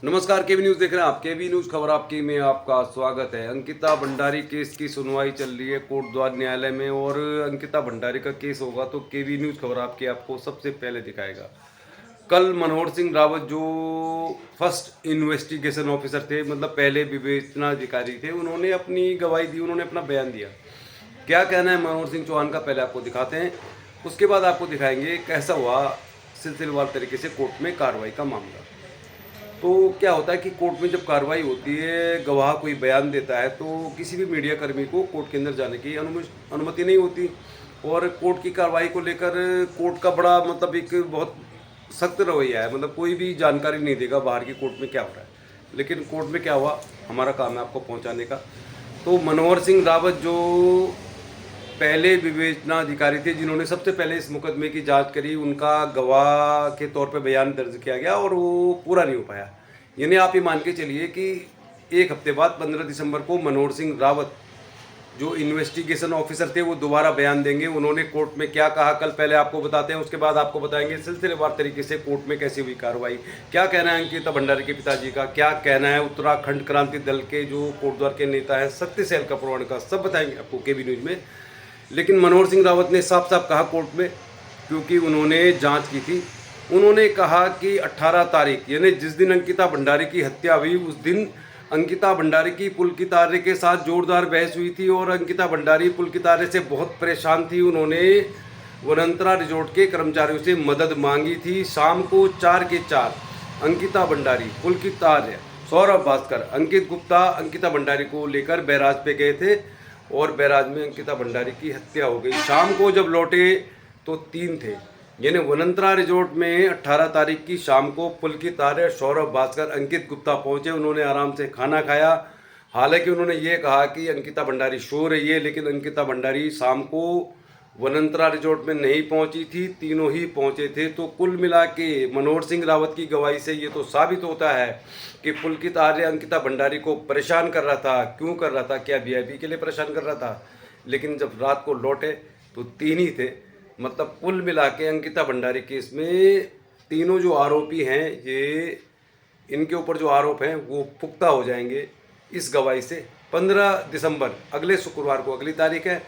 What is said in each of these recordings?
नमस्कार, केबी न्यूज़ देख रहे हैं आप। केबी न्यूज़ खबर आपकी में आपका स्वागत है। अंकिता भंडारी केस की सुनवाई चल रही है कोर्ट द्वार न्यायालय में और अंकिता भंडारी का केस होगा तो केबी न्यूज़ खबर आपकी आपको सबसे पहले दिखाएगा। कल मनोहर सिंह रावत जो फर्स्ट इन्वेस्टिगेशन ऑफिसर थे, मतलब पहले विवेचना अधिकारी थे, उन्होंने अपनी गवाही दी, उन्होंने अपना बयान दिया। क्या कहना है मनोहर सिंह चौहान का पहले आपको दिखाते हैं, उसके बाद आपको दिखाएंगे कैसा हुआ सिलसिलेवार तरीके से कोर्ट में कार्रवाई का मामला। तो क्या होता है कि कोर्ट में जब कार्रवाई होती है, गवाह कोई बयान देता है तो किसी भी मीडिया कर्मी को कोर्ट के अंदर जाने की अनुमति नहीं होती। और कोर्ट की कार्रवाई को लेकर कोर्ट का बड़ा मतलब एक बहुत सख्त रवैया है, मतलब कोई भी जानकारी नहीं देगा बाहर की कोर्ट में क्या हो रहा है। लेकिन कोर्ट में क्या हुआ, हमारा काम है आपको पहुंचाने का। तो मनोहर सिंह रावत जो पहले विवेचना अधिकारी थे, जिन्होंने सबसे पहले इस मुकदमे की जांच करी, उनका गवाह के तौर पे बयान दर्ज किया गया और वो पूरा नहीं हो पाया। यानी आप ये मान के चलिए कि एक हफ्ते बाद 15 दिसंबर को मनोहर सिंह रावत जो इन्वेस्टिगेशन ऑफिसर थे वो दोबारा बयान देंगे। उन्होंने कोर्ट में क्या कहा कल पहले आपको बताते हैं, उसके बाद आपको बताएंगे सिलसिलेवार तरीके से कोर्ट में कैसी हुई कार्रवाई, क्या कहना है अंकिता भंडारी के पिताजी का, क्या कहना है उत्तराखंड क्रांति दल के जो कोटद्वार के नेता हैं शक्ति सहल कपूरवाण का, सब बताएंगे आपको केबी न्यूज़ में। लेकिन मनोहर सिंह रावत ने साफ साफ कहा कोर्ट में, क्योंकि उन्होंने जांच की थी, उन्होंने कहा कि 18 तारीख यानी जिस दिन अंकिता भंडारी की हत्या हुई उस दिन अंकिता भंडारी की पुलकित आर्य के साथ जोरदार बहस हुई थी और अंकिता भंडारी पुलकित आर्य से बहुत परेशान थी। उन्होंने वनंतरा रिजॉर्ट के कर्मचारियों से मदद मांगी थी। शाम को 4 के 4 अंकिता भंडारी, पुलकित आर्य, सौरभ भास्कर, अंकित गुप्ता अंकिता भंडारी को लेकर बैराज पे गए थे और बैराज में अंकिता भंडारी की हत्या हो गई। शाम को जब लौटे तो 3 थे। यानी वनंतरा रिजॉर्ट में 18 तारीख की शाम को पुलकित आर्य, सौरभ भास्कर, अंकित गुप्ता पहुंचे। उन्होंने आराम से खाना खाया। हालांकि उन्होंने ये कहा कि अंकिता भंडारी सो रही है, लेकिन अंकिता भंडारी शाम को वनंतरा रिजॉर्ट में नहीं पहुंची थी, तीनों ही पहुंचे थे। तो कुल मिला के मनोहर सिंह रावत की गवाही से ये तो साबित होता है कि पुलकित आर्य अंकिता भंडारी को परेशान कर रहा था। क्यों कर रहा था? क्या वीआईपी के लिए परेशान कर रहा था? लेकिन जब रात को लौटे तो 3 ही थे। मतलब कुल मिला के अंकिता भंडारी केस में तीनों जो आरोपी हैं, ये इनके ऊपर जो आरोप हैं वो पुख्ता हो जाएंगे इस गवाही से। 15 दिसंबर अगले शुक्रवार को अगली तारीख है।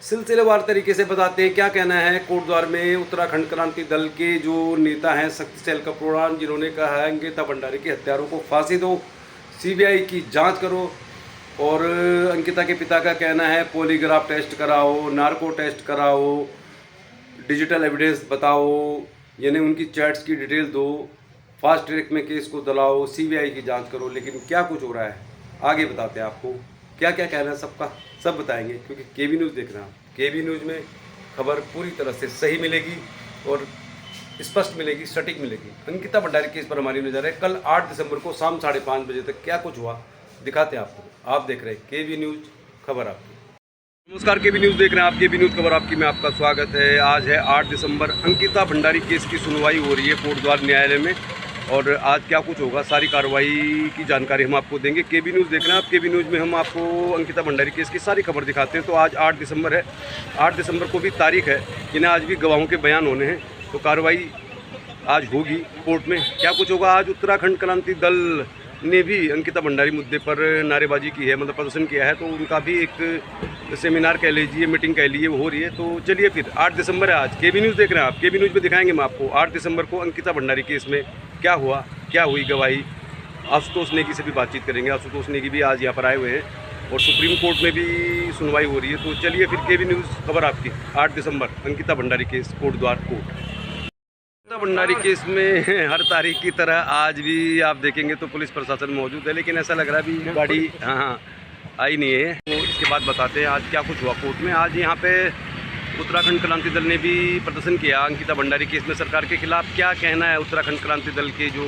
सिलसिलेवार तरीके से बताते हैं क्या कहना है कोर्ट द्वार में उत्तराखंड क्रांति दल के जो नेता हैं शक्ति सहल कपूरवाण, जिन्होंने कहा है अंकिता भंडारी के हत्यारों को फांसी दो, सीबीआई की जांच करो। और अंकिता के पिता का कहना है पॉलीग्राफ टेस्ट कराओ, नार्को टेस्ट कराओ, डिजिटल एविडेंस बताओ, यानी उनकी चैट्स की डिटेल दो, फास्ट ट्रैक में केस को दलाओ, सीबीआई की जांच करो। लेकिन क्या कुछ हो रहा है आगे बताते हैं आपको। क्या क्या कहना है सबका सब बताएंगे, क्योंकि केबी न्यूज़ देख रहे हैं आप। केबी न्यूज़ में खबर पूरी तरह से सही मिलेगी और स्पष्ट मिलेगी, सटीक मिलेगी। अंकिता भंडारी केस पर हमारी नजर है। कल 8 दिसंबर को शाम 5:30 बजे तक क्या कुछ हुआ दिखाते हैं आपको। आप देख रहे हैं केबी न्यूज़ खबर आपकी। नमस्कार, केबी न्यूज़ देख रहे हैं आप। केबी न्यूज़ खबर आपकी में आपका स्वागत है। आज है 8 दिसंबर। अंकिता भंडारी केस की सुनवाई हो रही है कोर्ट द्वार न्यायालय में और आज क्या कुछ होगा सारी कार्रवाई की जानकारी हम आपको देंगे। केबी न्यूज़ देख रहे हैं आप। केबी न्यूज़ में हम आपको अंकिता भंडारी केस की सारी खबर दिखाते हैं। तो आज 8 दिसंबर है। 8 दिसंबर को भी तारीख है, जिन्हें आज भी गवाहों के बयान होने हैं। तो कार्रवाई आज होगी कोर्ट में। क्या कुछ होगा आज? उत्तराखंड क्रांति दल ने भी अंकिता भंडारी मुद्दे पर नारेबाजी की है, मतलब प्रदर्शन किया है। तो उनका भी एक सेमिनार कह लीजिए, मीटिंग कह लीजिए, वो हो रही है। तो चलिए फिर 8 दिसंबर है आज। केबी न्यूज़ देख रहे हैं आप। केबी न्यूज़ में दिखाएंगे हम आपको 8 दिसंबर को अंकिता भंडारी केस में क्या हुआ, क्या हुई गवाही। आशुतोष नेगी से भी बातचीत करेंगे। आशुतोष नेगी भी आज यहाँ पर आए हुए हैं और सुप्रीम कोर्ट में भी सुनवाई हो रही है। तो चलिए फिर केबी न्यूज़ खबर आपकी 8 दिसंबर अंकिता भंडारी केस कोर्ट द्वार कोर्ट। अंकिता भंडारी केस में हर तारीख की तरह आज भी आप देखेंगे तो पुलिस प्रशासन मौजूद है, लेकिन ऐसा लग रहा है अभी गाड़ी आई नहीं है। तो इसके बाद बताते हैं आज क्या कुछ हुआ कोर्ट में। आज यहाँ पे उत्तराखंड क्रांति दल ने भी प्रदर्शन किया अंकिता भंडारी केस में सरकार के खिलाफ। क्या कहना है उत्तराखंड क्रांति दल के जो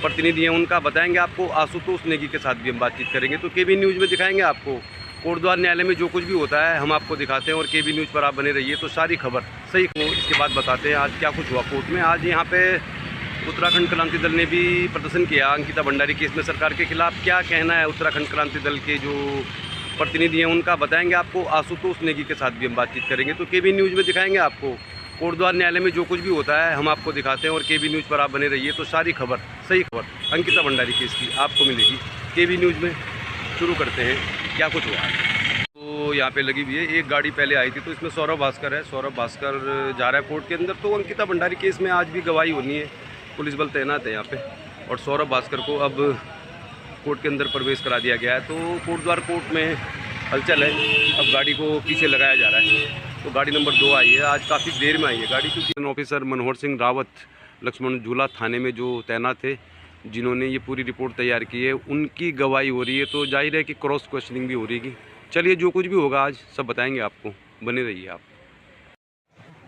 प्रतिनिधि हैं उनका बताएंगे आपको। आशुतोष नेगी के साथ भी हम बातचीत करेंगे। तो केबी न्यूज़ में दिखाएंगे आपको कोर्ट द्वार न्यायालय में जो कुछ भी होता है हम आपको दिखाते हैं और केबी न्यूज़ पर आप बने रहिए तो सारी खबर सही हो। इसके बाद बताते हैं आज क्या कुछ हुआ कोर्ट में। आज यहाँ पे उत्तराखंड क्रांति दल ने भी प्रदर्शन किया अंकिता भंडारी केस में सरकार के खिलाफ। क्या कहना है उत्तराखंड क्रांति दल के जो प्रतिनिधि हैं उनका बताएंगे आपको। आशुतोष नेगी के साथ भी हम बातचीत करेंगे। तो केबी न्यूज़ में दिखाएंगे आपको कोटद्वार न्यायालय में जो कुछ भी होता है हम आपको दिखाते हैं और केबी न्यूज़ पर आप बने रहिए, तो सारी खबर, सही खबर अंकिता भंडारी केस की आपको मिलेगी केबी न्यूज़ में। शुरू करते हैं क्या कुछ हुआ है। तो यहाँ पे लगी हुई है एक गाड़ी पहले आई थी, तो इसमें सौरभ भास्कर है। सौरभ भास्कर जा रहा है कोर्ट के अंदर। तो अंकिता भंडारी केस में आज भी गवाही होनी है, पुलिस बल तैनात है यहाँ पे, और सौरभ भास्कर को अब कोर्ट के अंदर प्रवेश करा दिया गया है। तो कोटद्वार कोर्ट में हलचल है, अब गाड़ी को पीछे लगाया जा रहा है। तो गाड़ी नंबर 2 आई है, आज काफ़ी देर में आई है गाड़ी, क्योंकि ऑफिसर मनोहर सिंह रावत लक्ष्मण झूला थाने में जो तैनात थे, जिन्होंने ये पूरी रिपोर्ट तैयार की है, उनकी गवाही हो रही है। तो जाहिर है कि क्रॉस क्वेश्चनिंग भी हो रही है। चलिए जो कुछ भी होगा आज सब बताएंगे आपको, बने रहिए आप।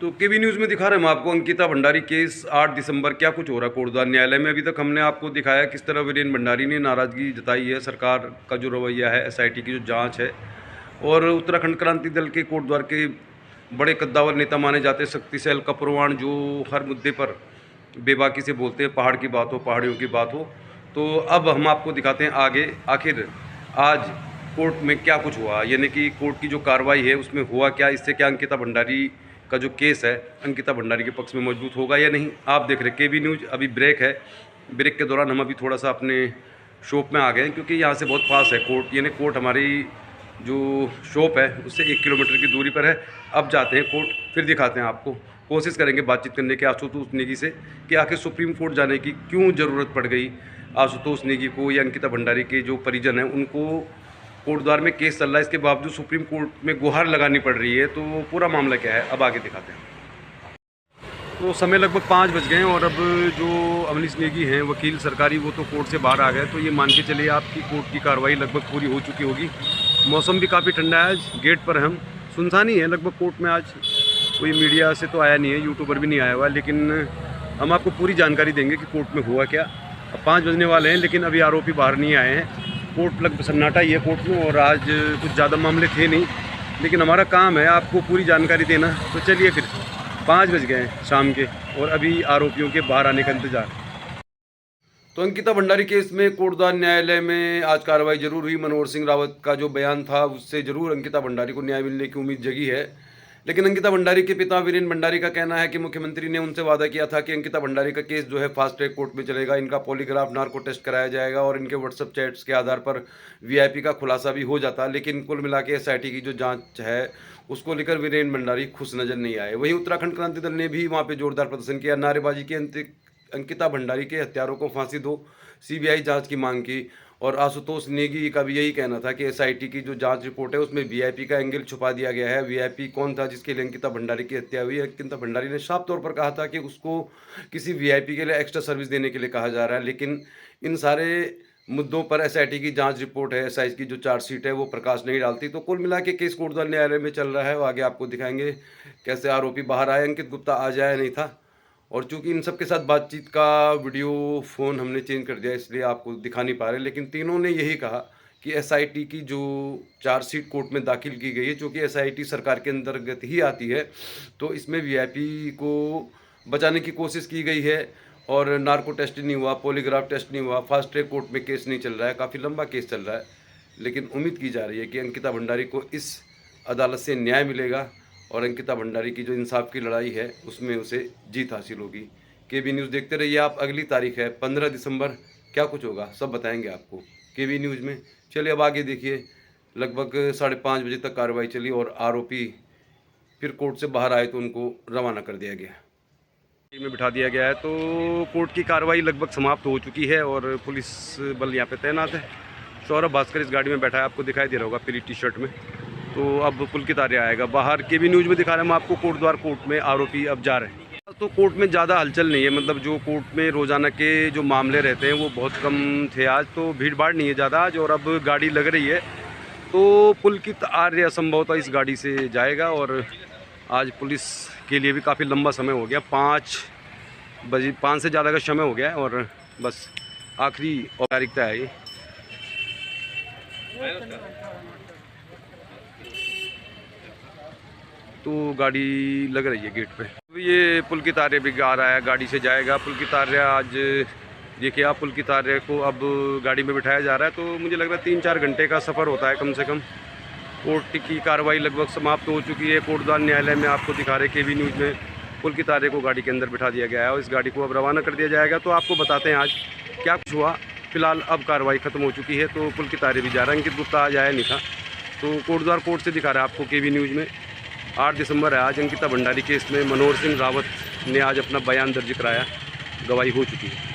तो केबी न्यूज़ में दिखा रहे हैं हम आपको अंकिता भंडारी केस 8 दिसंबर क्या कुछ हो रहा है कोटद्वार न्यायालय में। अभी तक हमने आपको दिखाया किस तरह वीरेन भंडारी ने नाराज़गी जताई है सरकार का जो रवैया है, एसआईटी की जो जांच है, और उत्तराखंड क्रांति दल के कोटद्वार के बड़े कद्दावर नेता माने जाते शक्तिशाल कपरवाण, जो हर मुद्दे पर बेबाकी से बोलते हैं, पहाड़ की बात हो, पहाड़ियों की बात हो। तो अब हम आपको दिखाते हैं आगे आखिर आज कोर्ट में क्या कुछ हुआ, यानी कि कोर्ट की जो कार्रवाई है उसमें हुआ क्या, इससे क्या अंकिता भंडारी का जो केस है अंकिता भंडारी के पक्ष में मजबूत होगा या नहीं। आप देख रहे केबी न्यूज़। अभी ब्रेक है, ब्रेक के दौरान हम अभी थोड़ा सा अपने शॉप में आ गए हैं, क्योंकि यहाँ से बहुत पास है कोर्ट, यानी कोर्ट हमारी जो शॉप है उससे 1 किलोमीटर की दूरी पर है। अब जाते हैं कोर्ट, फिर दिखाते हैं आपको, कोशिश करेंगे बातचीत करने के आशुतोष नेगी से कि आखिर सुप्रीम कोर्ट जाने की क्यों ज़रूरत पड़ गई आशुतोष नेगी को, या अंकिता भंडारी के जो परिजन हैं उनको कोटद्वार में केस चल रहा है, इसके बावजूद सुप्रीम कोर्ट में गुहार लगानी पड़ रही है। तो पूरा मामला क्या है अब आगे दिखाते हैं। तो समय लगभग 5 बज गए हैं, और अब जो अवनीश नेगी हैं वकील सरकारी, वो तो कोर्ट से बाहर आ गए। तो ये मान के चलिए आपकी कोर्ट की कार्रवाई लगभग पूरी हो चुकी होगी। मौसम भी काफ़ी ठंडा है, आज गेट पर हम सुनसान ही है लगभग कोर्ट में। आज कोई मीडिया से तो आया नहीं है, यूट्यूबर भी नहीं आया हुआ, लेकिन हम आपको पूरी जानकारी देंगे कि कोर्ट में हुआ क्या। अब 5 बजने वाले हैं, लेकिन अभी आरोपी बाहर नहीं आए हैं। कोर्ट लगभग सन्नाटा ही है कोर्ट में, और आज कुछ ज़्यादा मामले थे नहीं, लेकिन हमारा काम है आपको पूरी जानकारी देना। तो चलिए फिर 5 बज गए हैं शाम के, और अभी आरोपियों के बाहर आने का इंतज़ार। तो अंकिता भंडारी केस में कोटद्वार न्यायालय में आज कार्रवाई जरूर हुई। मनोहर सिंह रावत का जो बयान था उससे जरूर अंकिता भंडारी को न्याय मिलने की उम्मीद जगी है, लेकिन अंकिता भंडारी के पिता वीरेन भंडारी का कहना है कि मुख्यमंत्री ने उनसे वादा किया था कि अंकिता भंडारी का केस जो है फास्ट ट्रैक कोर्ट में चलेगा, इनका पॉलीग्राफ नार्को टेस्ट कराया जाएगा और इनके व्हाट्सएप चैट्स के आधार पर वीआईपी का खुलासा भी हो जाता। लेकिन कुल मिला के एसआईटी की जो जांच है उसको लेकर वीरेन भंडारी खुश नजर नहीं आए। वहीं उत्तराखंड क्रांति दल ने भी वहाँ पे जोरदार प्रदर्शन किया, नारेबाजी की, अंकिता भंडारी के हत्यारों को फांसी दो, सीबीआई जांच की मांग की। और आशुतोष नेगी का भी यही कहना था कि एसआईटी की जो जांच रिपोर्ट है उसमें वीआईपी का एंगल छुपा दिया गया है। वीआईपी कौन था जिसके लिए अंकिता भंडारी की हत्या हुई है? अंकिता भंडारी ने साफ तौर पर कहा था कि उसको किसी वीआईपी के लिए एक्स्ट्रा सर्विस देने के लिए कहा जा रहा है, लेकिन इन सारे मुद्दों पर एसआईटी की जांच रिपोर्ट है, एसआईटी की जो चार्जशीट है वो प्रकाश नहीं डालती। तो कुल मिला के केस कोटद्वार न्यायालय में चल रहा है, वो आगे आपको दिखाएंगे कैसे आरोपी बाहर आए। अंकित गुप्ता आज आया नहीं था, और चूंकि इन सब के साथ बातचीत का वीडियो फ़ोन हमने चेंज कर दिया, इसलिए आपको दिखा नहीं पा रहे, लेकिन तीनों ने यही कहा कि एसआईटी की जो चार्जशीट कोर्ट में दाखिल की गई है, चूँकि एसआईटी सरकार के अंतर्गत ही आती है, तो इसमें वीआईपी को बचाने की कोशिश की गई है। और नार्को टेस्ट नहीं हुआ, पॉलीग्राफ टेस्ट नहीं हुआ, फास्ट ट्रैक कोर्ट में केस नहीं चल रहा है, काफ़ी लंबा केस चल रहा है, लेकिन उम्मीद की जा रही है कि अंकिता भंडारी को इस अदालत से न्याय मिलेगा और अंकिता भंडारी की जो इंसाफ की लड़ाई है उसमें उसे जीत हासिल होगी। केबी न्यूज़ देखते रहिए आप। अगली तारीख है 15 दिसंबर, क्या कुछ होगा सब बताएंगे आपको केबी न्यूज़ में। चलिए अब आगे देखिए, लगभग 5:30 बजे तक कार्रवाई चली और आरोपी फिर कोर्ट से बाहर आए तो उनको रवाना कर दिया गया, में बिठा दिया गया है। तो कोर्ट की कार्रवाई लगभग समाप्त हो चुकी है और पुलिस बल यहाँ पे तैनात है। सौरभ भास्कर इस गाड़ी में बैठा है, आपको दिखाई दे रहा होगा पीली टी शर्ट में। तो अब पुलकित आर्य आएगा बाहर। केबी न्यूज़ में दिखा रहे हैं हम आपको कोटद्वार कोर्ट में आरोपी अब जा रहे हैं। तो कोर्ट में ज़्यादा हलचल नहीं है, मतलब जो कोर्ट में रोज़ाना के जो मामले रहते हैं वो बहुत कम थे आज, तो भीड़ भाड़ नहीं है ज़्यादा आज। और अब गाड़ी लग रही है तो पुलकित आर्य संभवतः इस गाड़ी से जाएगा। और आज पुलिस के लिए भी काफ़ी लंबा समय हो गया, 5 बजे 5 से ज़्यादा का समय हो गया है, और बस आखिरी औपचारिकता है ये। तो गाड़ी लग रही है गेट पे। तो ये पुलकित आर्य भी आ रहा है, गाड़ी से जाएगा पुलकित आर्य। आज देखिए आप, पुलकित आर्य को अब गाड़ी में बिठाया जा रहा है। तो मुझे लग रहा है 3-4 घंटे का सफ़र होता है कम से कम। कोर्ट की कार्रवाई लगभग समाप्त हो चुकी है कोटद्वार न्यायालय में, आपको दिखा रहे केबी न्यूज़ में। पुल की तारे को गाड़ी के अंदर बिठा दिया गया है और इस गाड़ी को अब रवाना कर दिया जाएगा। तो आपको बताते हैं आज क्या कुछ हुआ। फिलहाल अब कार्रवाई खत्म हो चुकी है, तो पुल की तारे भी जा रहा है। अंकित गुप्ता आज आया नहीं था, तो कोटद्वार कोर्ट से दिखा रहा है आपको केवी न्यूज़ में। 8 दिसंबर है आज। अंकिता भंडारी केस में मनोहर सिंह रावत ने आज अपना बयान दर्ज कराया, गवाही हो चुकी है।